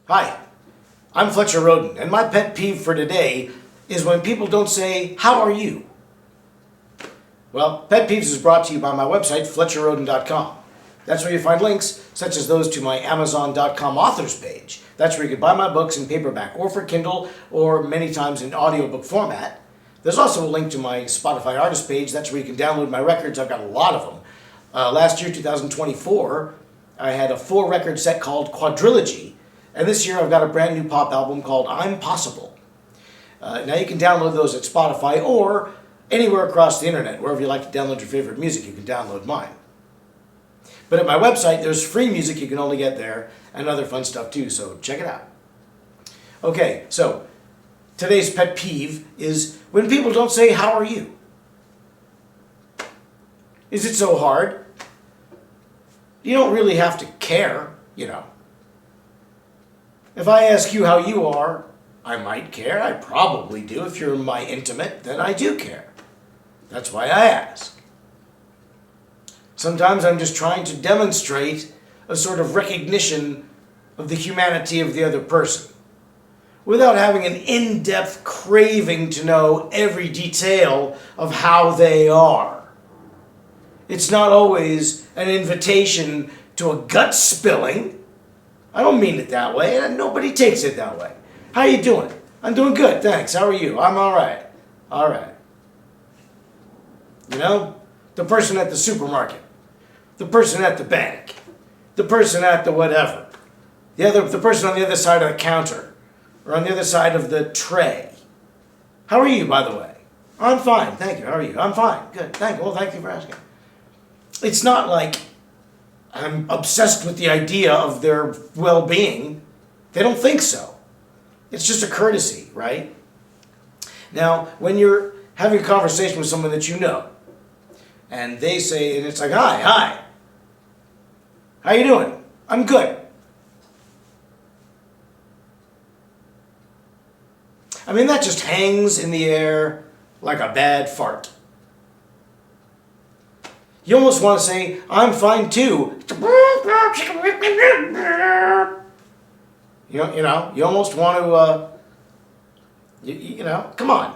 Hi, I'm Fletcher Rhoden, and my pet peeve for today is when people don't say, "How are you?" Well, Pet Peeves is brought to you by my website, FletcherRhoden.com. That's where you find links such as those to my Amazon.com authors page. That's where you can buy my books in paperback or for Kindle or many times in audiobook format. There's also a link to my Spotify artist page. That's where you can download my records. I've got a lot of them. Last year, 2024, I had a 4-record set called Quadrilogy. And this year I've got a brand new pop album called I'm Possible. Now you can download those at Spotify or anywhere across the internet. Wherever you like to download your favorite music, you can download mine. But at my website, there's free music you can only get there and other fun stuff too, so check it out. Okay, so today's pet peeve is when people don't say, "How are you?" Is it so hard? You don't really have to care, you know. If I ask you how you are, I might care. I probably do. If you're my intimate, then I do care. That's why I ask. Sometimes I'm just trying to demonstrate a sort of recognition of the humanity of the other person, without having an in-depth craving to know every detail of how they are. It's not always an invitation to a gut spilling. I don't mean it that way, and nobody takes it that way. How you doing? I'm doing good, thanks. How are you? I'm all right. All right. You know, the person at the supermarket, the person at the bank, the person at the whatever, the person on the other side of the counter, or on the other side of the tray. How are you, by the way? I'm fine, thank you. How are you? I'm fine. Good. Thank you. Well, thank you for asking. It's not like I'm obsessed with the idea of their well-being. They don't think so. It's just a courtesy, right? Now, when you're having a conversation with someone that you know, and they say, and it's like, hi, how you doing? I'm good. I mean, that just hangs in the air like a bad fart. You almost want to say, I'm fine too. You almost want to, come on.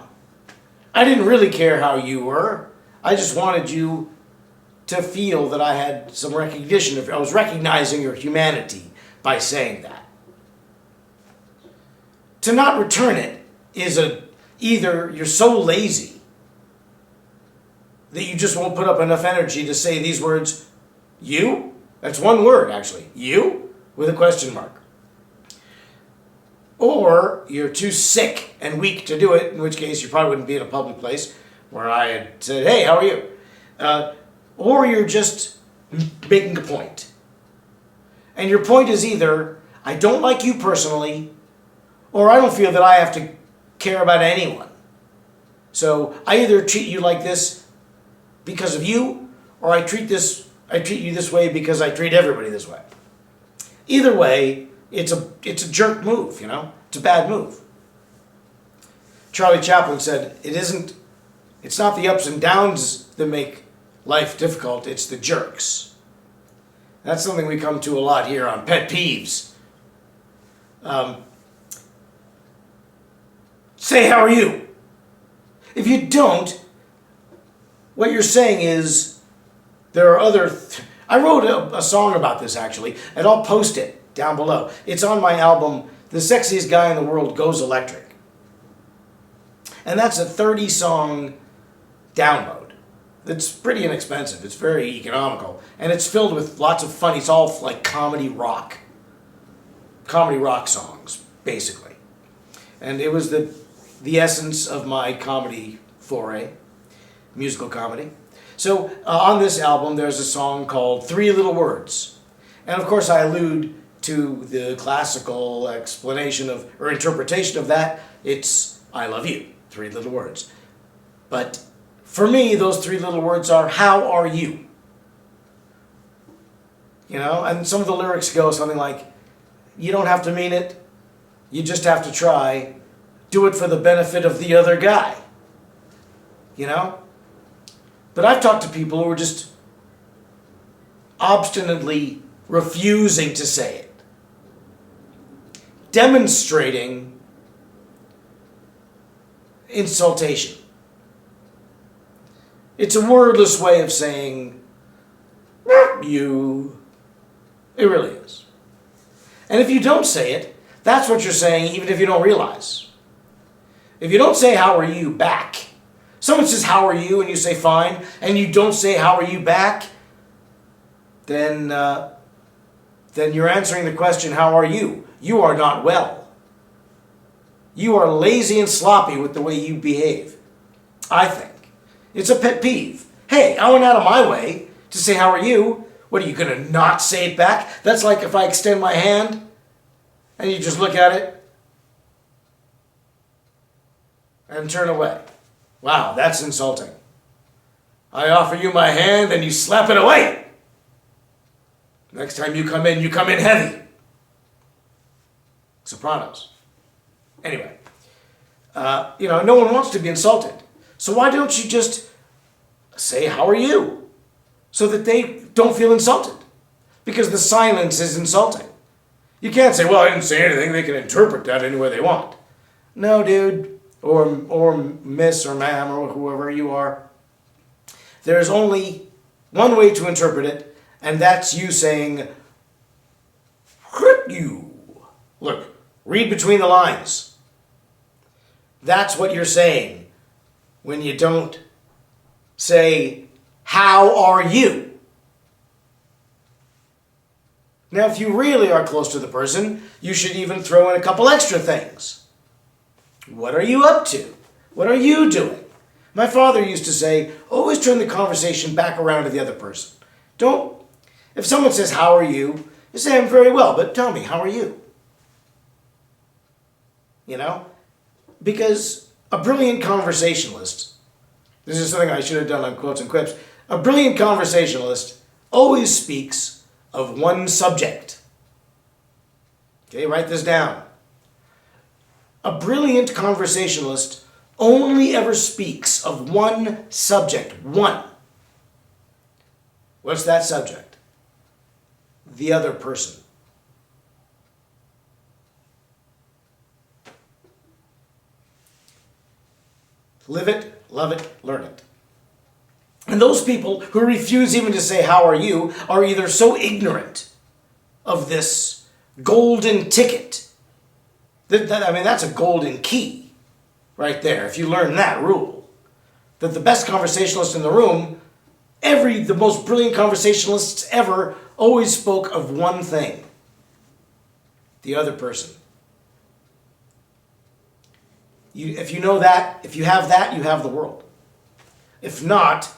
I didn't really care how you were. I just wanted you to feel that I had some recognition. I was recognizing your humanity by saying that. To not return it is either you're so lazy that you just won't put up enough energy to say these words, you? That's one word, actually. You? With a question mark. Or you're too sick and weak to do it, in which case you probably wouldn't be in a public place where I had said, hey, how are you? Or you're just making a point. And your point is either, I don't like you personally, or I don't feel that I have to care about anyone. So I either treat you like this because of you, or I treat you this way because I treat everybody this way. Either way, it's a jerk move, you know? It's a bad move. Charlie Chaplin said, it's not the ups and downs that make life difficult, it's the jerks. That's something we come to a lot here on Pet Peeves. Say, how are you? If you don't, what you're saying is there are other... I wrote a song about this, actually, and I'll post it down below. It's on my album, The Sexiest Guy in the World Goes Electric. And that's a 30-song download. That's pretty inexpensive. It's very economical. And it's filled with lots of fun. It's all like comedy rock. Comedy rock songs, basically. And it was the essence of my comedy foray. Musical comedy. So on this album there's a song called 3 Little Words. And of course I allude to the classical explanation or interpretation of that. It's I love you, 3 little words. But for me those 3 little words are how are you? You know, and some of the lyrics go something like, you don't have to mean it, you just have to try, do it for the benefit of the other guy. You know? But I've talked to people who are just obstinately refusing to say it. demonstrating insultation. It's a wordless way of saying you. It really is. And if you don't say it, that's what you're saying even if you don't realize. If you don't say how are you back, someone says how are you and you say fine, and you don't say how are you back, then you're answering the question how are you? You are not well. You are lazy and sloppy with the way you behave. I think. It's a pet peeve. Hey, I went out of my way to say how are you. What, are you going to not say it back? That's like if I extend my hand and you just look at it and turn away. Wow, that's insulting. I offer you my hand and you slap it away. Next time you come in heavy. Sopranos. Anyway, no one wants to be insulted. So why don't you just say, how are you? So that they don't feel insulted. Because the silence is insulting. You can't say, well, I didn't say anything. They can interpret that any way they want. No, dude, or miss or ma'am or whoever you are. There's only one way to interpret it, and that's you saying, you. Look, read between the lines. That's what you're saying when you don't say, how are you? Now, if you really are close to the person, you should even throw in a couple extra things. What are you up to? What are you doing? My father used to say, always turn the conversation back around to the other person. If someone says, how are you? You say, I'm very well, but tell me, how are you? Because a brilliant conversationalist, this is something I should have done on Quotes and Quips, a brilliant conversationalist always speaks of one subject. Okay, write this down. A brilliant conversationalist only ever speaks of one subject. One. What's that subject? The other person. Live it, love it, learn it. And those people who refuse even to say, how are you, are either so ignorant of this golden ticket. That's a golden key right there, if you learn that rule. That the best conversationalist in the room, the most brilliant conversationalists ever, always spoke of one thing. The other person. If you know that, if you have that, you have the world. If not,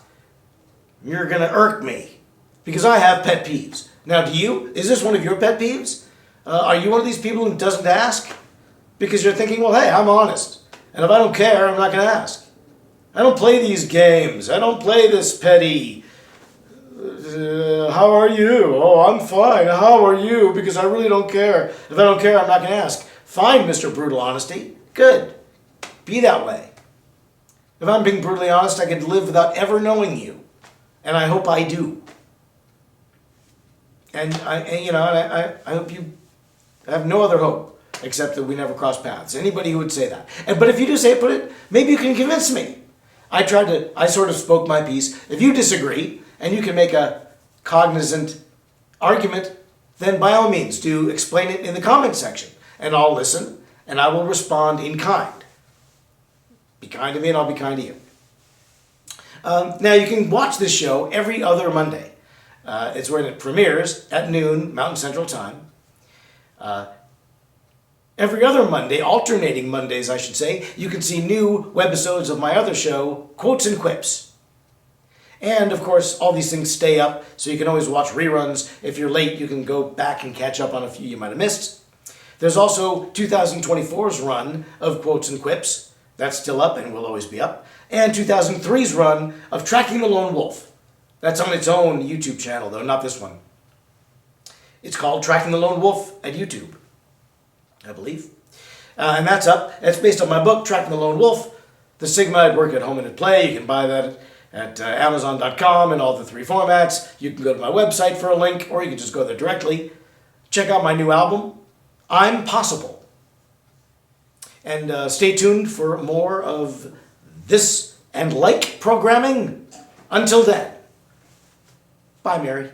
you're going to irk me. Because I have pet peeves. Now, do you? Is this one of your pet peeves? Are you one of these people who doesn't ask? Because you're thinking, well, hey, I'm honest. And if I don't care, I'm not going to ask. I don't play these games. I don't play this petty. How are you? Oh, I'm fine. How are you? Because I really don't care. If I don't care, I'm not going to ask. Fine, Mr. Brutal Honesty. Good. Be that way. If I'm being brutally honest, I could live without ever knowing you. And I hope I do. And I hope you have no other hope except that we never cross paths. Anybody who would say that. But if you do say it, maybe you can convince me. I sort of spoke my piece. If you disagree and you can make a cognizant argument, then by all means do explain it in the comment section. And I'll listen and I will respond in kind. Be kind to me and I'll be kind to you. Now you can watch this show every other Monday. It's when it premieres at noon Mountain Central Time. Every other Monday, alternating Mondays I should say, you can see new webisodes of my other show, Quotes and Quips. And of course, all these things stay up, so you can always watch reruns. If you're late, you can go back and catch up on a few you might have missed. There's also 2024's run of Quotes and Quips. That's still up and will always be up. And 2003's run of Tracking the Lone Wolf. That's on its own YouTube channel, though, not this one. It's called Tracking the Lone Wolf at YouTube, I believe. And that's up. It's based on my book, Tracking the Lone Wolf, The Sigma at Work, at Home, and at Play. You can buy that at Amazon.com in all the three formats. You can go to my website for a link, or you can just go there directly. Check out my new album, I'm Possible. And stay tuned for more of this and like programming. Until then, bye, Mary.